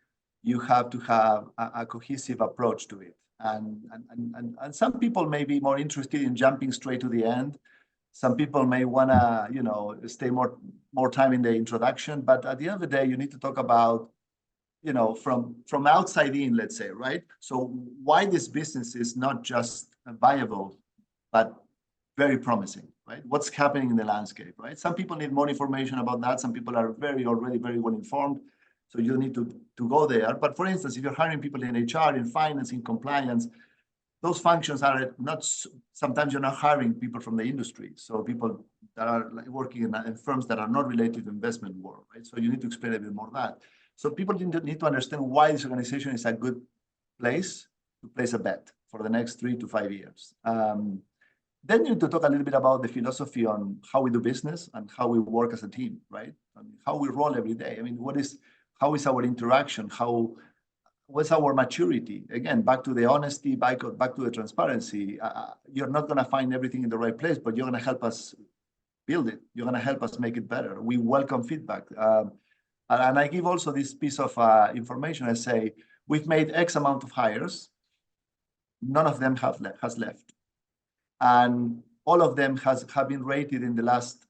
you have to have a cohesive approach to it. And some people may be more interested in jumping straight to the end. Some people may want to, stay more time in the introduction. But at the end of the day, you need to talk about, from outside in, let's say, right? So why this business is not just viable, but very promising, right? What's happening in the landscape, right? Some people need more information about that. Some people are already very well informed. So you need to go there. But for instance, if you're hiring people in HR, in finance, in compliance, those functions are not, sometimes you're not hiring people from the industry. So people that are working in firms that are not related to investment world, right? So you need to explain a bit more of that. So people need to understand why this organization is a good place to place a bet for the next 3 to 5 years. Then you need to talk a little bit about the philosophy on how we do business and how we work as a team, right? I mean, how we roll every day. I mean, how is our interaction? What's our maturity? Again, back to the honesty, back to the transparency. You're not going to find everything in the right place, but you're going to help us build it. You're going to help us make it better. We welcome feedback. And I give also this piece of information. I say, we've made X amount of hires. None of them has left. And all of them have been rated in the last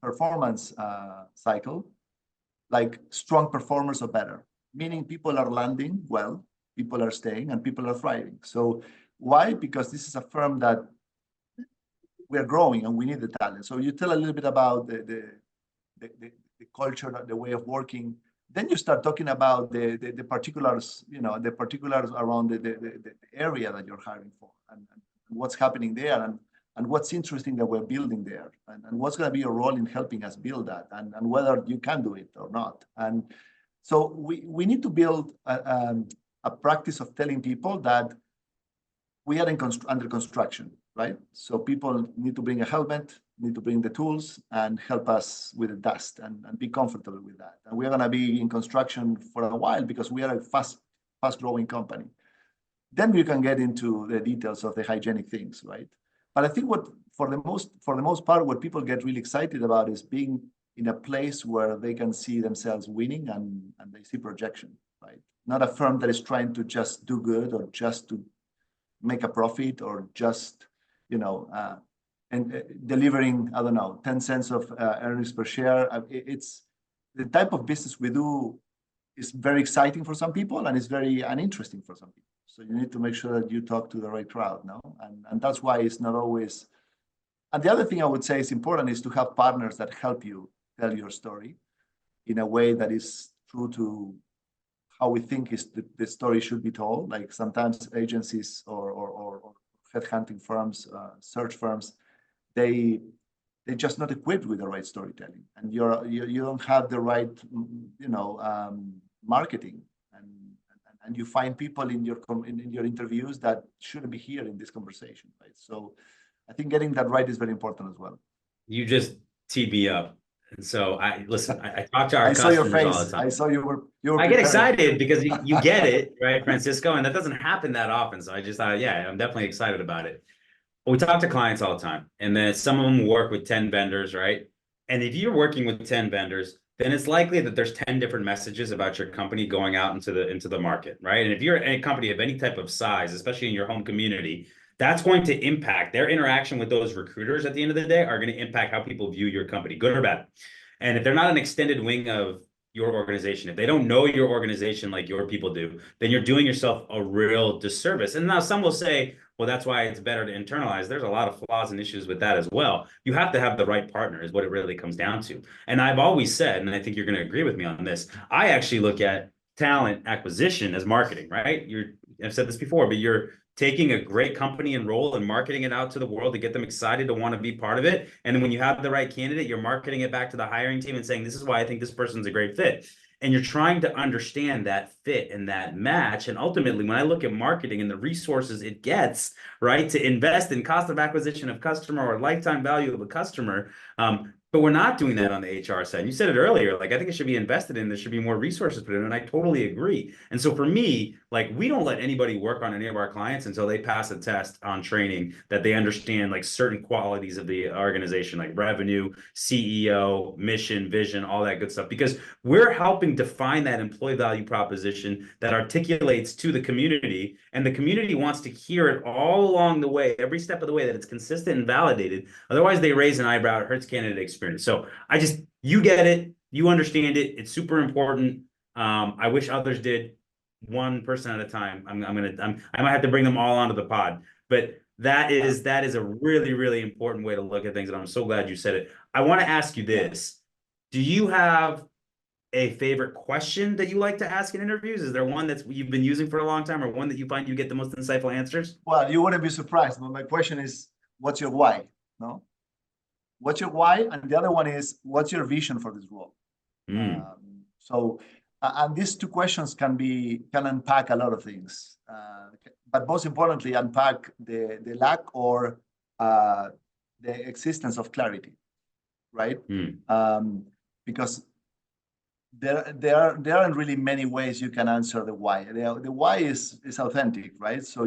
performance cycle, like strong performers or better. Meaning people are landing well, people are staying, and people are thriving. So why? Because this is a firm that we're growing and we need the talent. So you tell a little bit about the culture, the way of working. Then you start talking about the particulars, the particulars around the area that you're hiring for and what's happening there and what's interesting that we're building there and what's going to be your role in helping us build that and whether you can do it or not. And so we need to build a practice of telling people that we are under construction, right? So people need to bring a helmet, need to bring the tools and help us with the dust and be comfortable with that. And we're going to be in construction for a while because we are a fast growing company. Then we can get into the details of the hygienic things, right? But I think for the most part, what people get really excited about is being in a place where they can see themselves winning and they see projection, right? Not a firm that is trying to just do good or just to make a profit or just, delivering, I don't know, 10 cents of earnings per share. It's the type of business we do is very exciting for some people and it's very uninteresting for some people. So you need to make sure that you talk to the right crowd, no? And that's why it's not always. And the other thing I would say is important is to have partners that help you tell your story in a way that is true to how we think is the story should be told. Like sometimes agencies or headhunting firms, search firms, they're just not equipped with the right storytelling, and you don't have the right, marketing, and you find people in your interviews that shouldn't be here in this conversation, right? So I think getting that right is very important as well. You just teed me up. And so I talk to our I saw your customers all face. the time. I saw you were I get prepared. excited because you get it, right, Francisco? And that doesn't happen that often. So I just thought, yeah, I'm definitely excited about it. But we talk to clients all the time. And then some of them work with 10 vendors, right? And if you're working with 10 vendors, then it's likely that there's 10 different messages about your company going out into the market, right? And if you're a company of any type of size, especially in your home community, that's going to impact their interaction with those recruiters at the end of the day are going to impact how people view your company, good or bad. And if they're not an extended wing of your organization, if they don't know your organization like your people do, then you're doing yourself a real disservice. And now some will say, well, that's why it's better to internalize. There's a lot of flaws and issues with that as well. You have to have the right partner is what it really comes down to. And I've always said, and I think you're going to agree with me on this, I actually look at talent acquisition as marketing, right? I've said this before, but you're taking a great company and role and marketing it out to the world to get them excited to want to be part of it. And then when you have the right candidate, you're marketing it back to the hiring team and saying, this is why I think this person's a great fit. And you're trying to understand that fit and that match. And ultimately, when I look at marketing and the resources it gets, right, to invest in cost of acquisition of customer or lifetime value of a customer, but we're not doing that on the HR side. You said it earlier, like I think it should be invested in, there should be more resources put in, and I totally agree. And so for me, like we don't let anybody work on any of our clients until they pass a test on training that they understand like certain qualities of the organization, like revenue, CEO, mission, vision, all that good stuff, because we're helping define that employee value proposition that articulates to the community, and the community wants to hear it all along the way, every step of the way, that it's consistent and validated. Otherwise, they raise an eyebrow, it hurts candidate experience. So you get it, you understand it, it's super important. I wish others did, one person at a time. I might have to bring them all onto the pod, but that is a really, really important way to look at things. And I'm so glad you said it. I want to ask you this. Do you have a favorite question that you like to ask in interviews? Is there one that's you've been using for a long time, or one that you find you get the most insightful answers? Well, you wouldn't be surprised, but my question is, what's your why? No, what's your why? And the other one is, what's your vision for this role? Mm, And these two questions can unpack a lot of things, but most importantly, unpack the lack or the existence of clarity, right? mm, Because there aren't really many ways you can answer the why. The why is authentic, right? So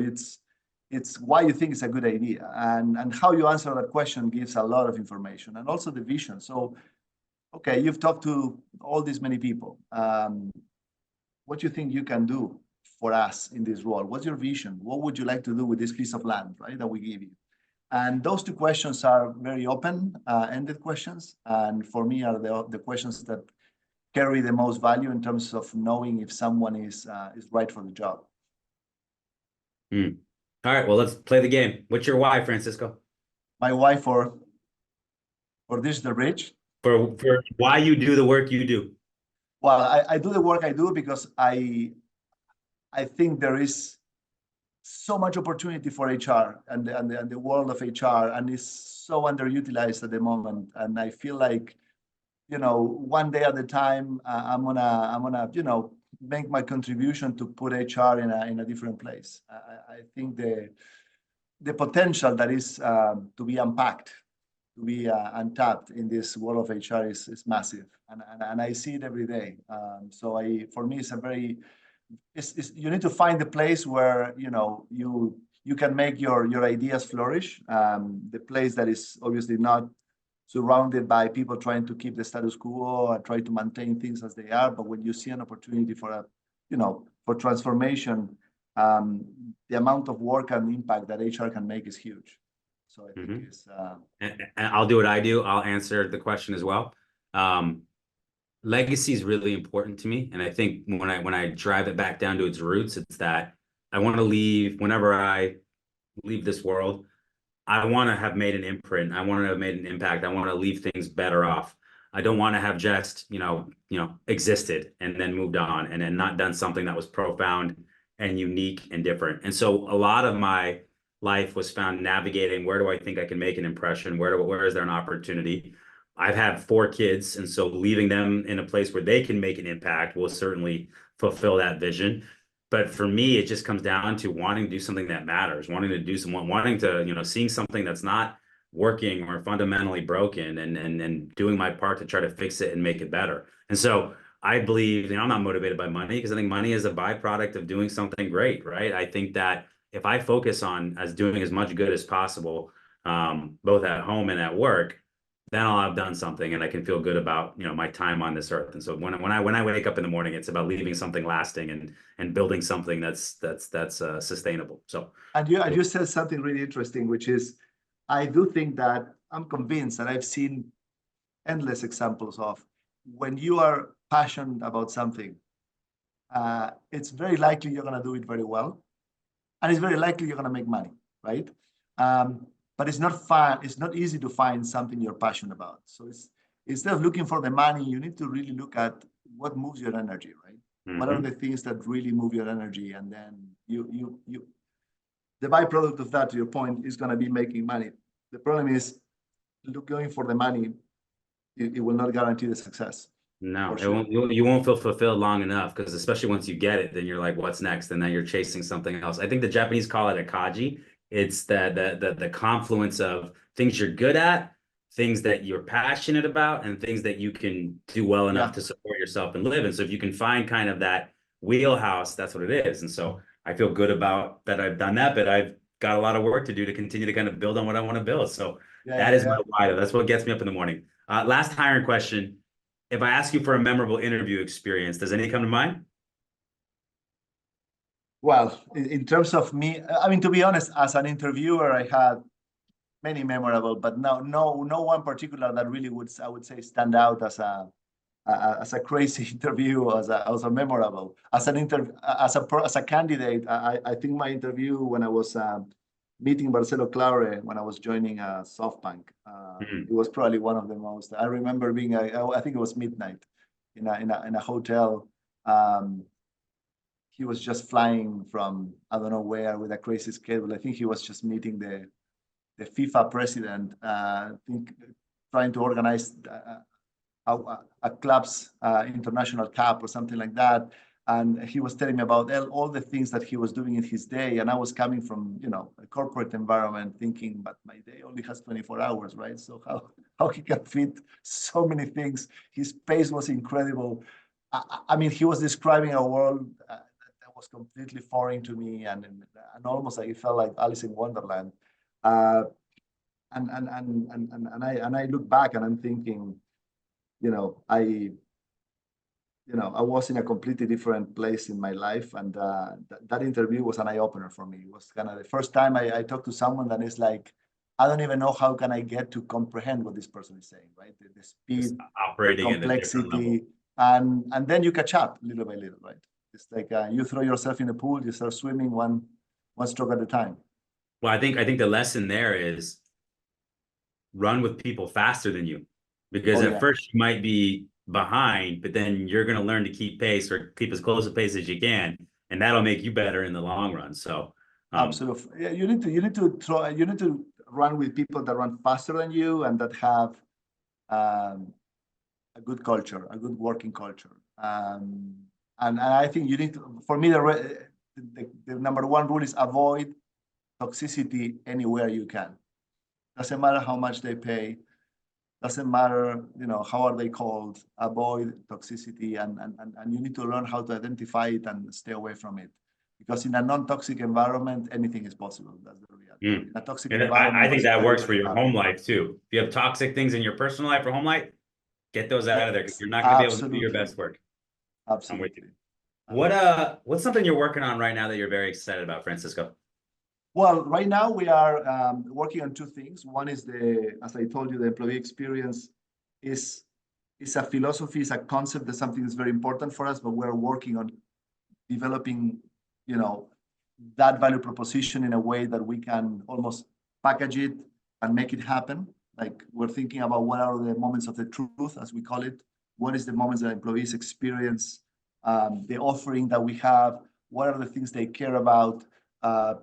it's why you think it's a good idea, and how you answer that question gives a lot of information, and also the vision. So, okay, you've talked to all these many people. What do you think you can do for us in this role? What's your vision? What would you like to do with this piece of land, right, that we give you? And those two questions are very open-ended questions, and for me are the questions that carry the most value in terms of knowing if someone is right for the job. mm. All right, well, let's play the game. What's your why, Francisco? My wife for DigitalBridge. For why you do the work you do? Well, I do the work I do because I think there is so much opportunity for HR and the world of HR, and is so underutilized at the moment. And I feel like, one day at a time, I'm gonna make my contribution to put HR in a different place. I think the potential that is to be unpacked, to be untapped in this world of HR is massive, and I see it every day. So for me, you need to find the place where you can make your ideas flourish. The place that is obviously not surrounded by people trying to keep the status quo and try to maintain things as they are. But when you see an opportunity for transformation, the amount of work and impact that HR can make is huge. So I think it's. And I'll do what I do. I'll answer the question as well. Legacy is really important to me, and I think when I drive it back down to its roots, it's that I want to leave whenever I leave this world. I want to have made an imprint. I want to have made an impact. I want to leave things better off. I don't want to have just, existed and then moved on and then not done something that was profound and unique and different. And so a lot of my life was found navigating where do I think I can make an impression? Where is there an opportunity? I've had 4 kids, and so leaving them in a place where they can make an impact will certainly fulfill that vision. But for me, it just comes down to wanting to do something that matters, wanting to, seeing something that's not working or fundamentally broken and doing my part to try to fix it and make it better. And so I believe, I'm not motivated by money because I think money is a byproduct of doing something great, right? I think that if I focus on doing as much good as possible, both at home and at work, then I'll have done something and I can feel good about, my time on this earth. And so when I wake up in the morning, it's about leaving something lasting and building something that's sustainable. So And you said something really interesting, which is, I do think that I'm convinced that I've seen endless examples of when you are passionate about something, it's very likely you're going to do it very well, and it's very likely you're going to make money, right? But it's not fun. It's not easy to find something you're passionate about. So instead of looking for the money, you need to really look at what moves your energy, right? What are the things that really move your energy, and then the byproduct of that, to your point, is going to be making money. The problem is, going for the money, it will not guarantee the success. no, For it sure. won't, you won't feel fulfilled long enough because especially once you get it, then you're like, what's next? And then you're chasing something else. I think the Japanese call it akaji. It's the confluence of things you're good at, things that you're passionate about, and things that you can do well enough Yeah. to support yourself and live. And so if you can find kind of that wheelhouse, that's what it is. And so I feel good about that I've done that, but I've got a lot of work to do to continue to kind of build on what I want to build. So that is my why. That's what gets me up in the morning. Last hiring question. If I ask you for a memorable interview experience, does any come to mind? Well, in terms of me, I mean, to be honest, as an interviewer, I had many memorable, but no one particular that really I would say stand out as a crazy interview, as a memorable. As a candidate, I think my interview when I was meeting Marcelo Claure when I was joining SoftBank, it was probably one of the most. I remember being, I think it was midnight in a hotel. He was just flying from I don't know where with a crazy schedule. I think he was just meeting the FIFA president. Think trying to organize a club's international cup or something like that. And he was telling me about all the things that he was doing in his day. And I was coming from, a corporate environment thinking, but my day only has 24 hours, right? So how he can fit so many things. His pace was incredible. I mean, he was describing a world that was completely foreign to me, and almost like it felt like Alice in Wonderland. And I look back and I'm thinking, I was in a completely different place in my life, and that interview was an eye opener for me. It was kind of the first time I talked to someone that is like, I don't even know how can I get to comprehend what this person is saying, right? The speed, Just operating at a different level. complexity, and then you catch up little by little, right? It's like you throw yourself in a pool, you start swimming one stroke at a time. Well, I think the lesson there is run with people faster than you, because at first you might be behind, but then you're going to learn to keep pace or keep as close a pace as you can, and that'll make you better in the long run. So, absolutely, yeah, you need to run with people that run faster than you and that have a good culture, a good working culture. And I think you need to, for me, the number one rule is avoid toxicity anywhere you can. Doesn't matter how much they pay. Doesn't matter, how are they called. Avoid toxicity, and you need to learn how to identify it and stay away from it. Because in a non-toxic environment, anything is possible. That's the reality. A toxic environment. I think that very, works very for your hard. home life too. If you have toxic things in your personal life or home life, get those out of there, because Yes, you're not going to be able to do your absolutely. best work. I'm with you. Absolutely. What's something you're working on right now that you're very excited about, Francisco? Well, right now we are working on two things. One is as I told you, the employee experience is a philosophy, is a concept, that's something that's very important for us, but we're working on developing, that value proposition in a way that we can almost package it and make it happen. Like we're thinking about what are the moments of the truth, as we call it. What is the moments that employees experience, the offering that we have, what are the things they care about,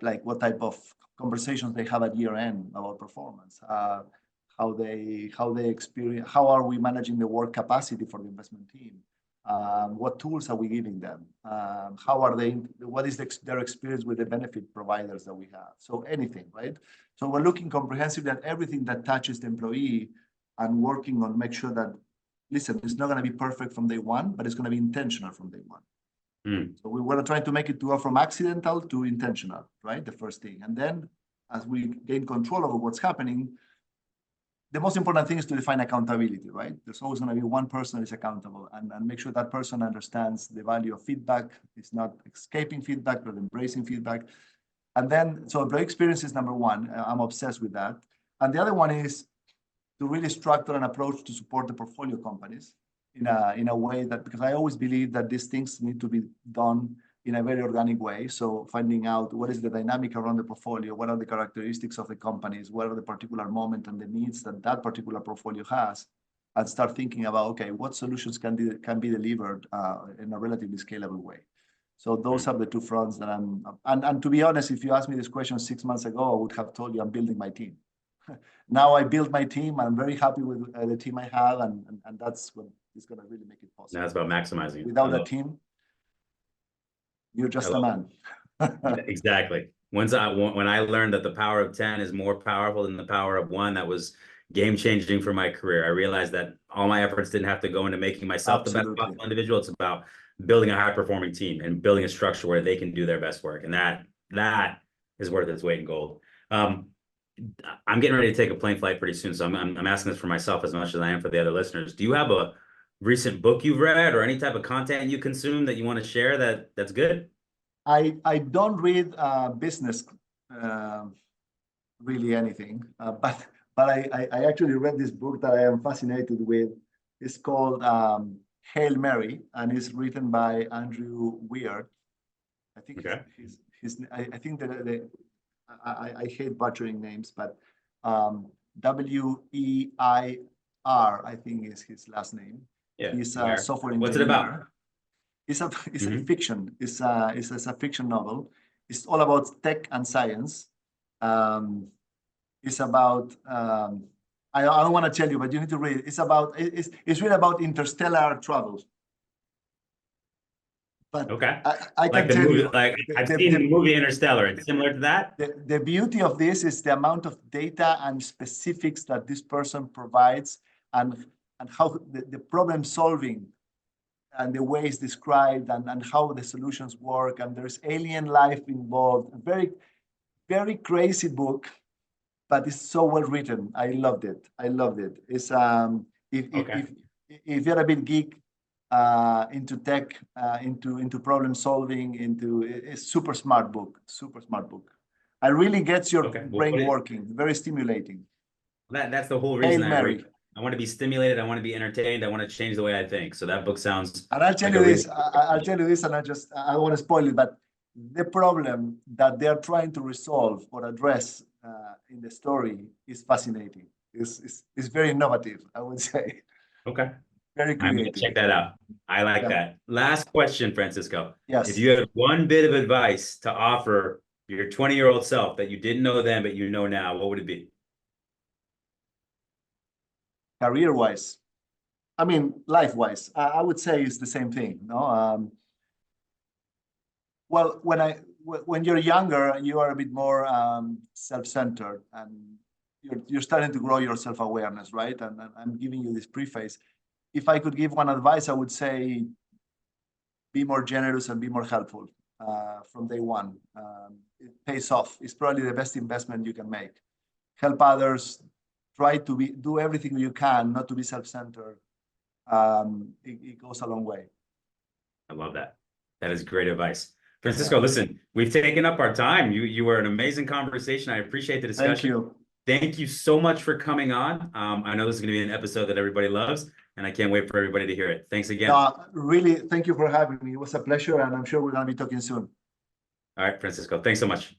like what type of conversations they have at year end about performance, how they experience, how are we managing the work capacity for the investment team, what tools are we giving them, what is their experience with the benefit providers that we have. So anything, right? So we're looking comprehensively at everything that touches the employee and working on make sure that, listen, it's not going to be perfect from day one, but it's going to be intentional from day one. So we were trying to make it to go from accidental to intentional, right? The first thing. And then as we gain control over what's happening, the most important thing is to define accountability, right? There's always going to be one person that is accountable, and make sure that person understands the value of feedback. It's not escaping feedback, but embracing feedback. And then, so employee experience is number one. I'm obsessed with that. And the other one is to really structure an approach to support the portfolio companies in a way that, because I always believe that these things need to be done in a very organic way. So finding out what is the dynamic around the portfolio, what are the characteristics of the companies, what are the particular moment and the needs that particular portfolio has, and start thinking about, okay, what solutions can be delivered in a relatively scalable way. So those are the two fronts that and to be honest, if you asked me this question 6 months ago, I would have told you I'm building my team. Now I build my team. I'm very happy with the team I have, and that's what is going to really make it possible. That's about maximizing it. Without a team, you're just a man. Exactly. When I learned that the power of 10 is more powerful than the power of one, that was game changing for my career. I realized that all my efforts didn't have to go into making myself the best possible individual. It's about building a high performing team and building a structure where they can do their best work. And that is worth its weight in gold. I'm getting ready to take a plane flight pretty soon, so I'm asking this for myself as much as I am for the other listeners. Do you have a recent book you've read or any type of content you consume that you want to share that's good? I don't read business really anything, but I actually read this book that I am fascinated with. It's called Hail Mary, and it's written by Andrew Weir. I think I think that I hate butchering names, but Weir, I think is his last name. Yeah. He's a Where? software What's it about? engineer. It's a Mhm. fiction. It's a fiction novel. It's all about tech and science. Um, it's about I don't want to tell you, but you need to read it. It's really about interstellar travel. But Okay. I Like can the tell movie, you like I've seen the movie Interstellar. It's similar to that. the beauty of this is the amount of data and specifics that this person provides, and how the problem solving and the way it's described, and how the solutions work, and there's alien life involved. Very, very crazy book, but it's so well written. I loved it. I loved it. It's Okay. if you're a bit geek into tech, into problem solving, into it's super smart book. Super smart book. It really gets your Okay. We'll brain put it. working. Very stimulating. That's the whole reason Hail I read. Mary. I want to be stimulated. I want to be entertained. I want to change the way I think. So that book sounds And I'll tell like you a really. this. I'll tell you this, and I don't want to spoil it, but the problem that they're trying to resolve or address in the story is fascinating. It's very innovative, I would say. Okay. Very I'm gonna creative. check that out. I like Yeah. that. Last question, Francisco. If Yes. you had one bit of advice to offer your 20-year-old self that you didn't know then, but you know now, what would it be? Career-wise, I mean, life-wise, I would say it's the same thing. No. Well, when you're younger, you are a bit more self-centered, and you're starting to grow your self-awareness, right? And I'm giving you this preface. If I could give one advice, I would say be more generous and be more helpful from day one. It pays off. It's probably the best investment you can make. Help others. Try to do everything you can, not to be self-centered. It goes a long way. I love that. That is great advice. Yeah. Francisco, listen, we've taken up our time. You were an amazing conversation. I appreciate the Thank discussion. you. Thank you so much for coming on. I know this is going to be an episode that everybody loves, and I can't wait for everybody to hear it. Thanks again. Really, thank you for having me. It was a pleasure, and I'm sure we're going to be talking soon. All right, Francisco, thanks so much.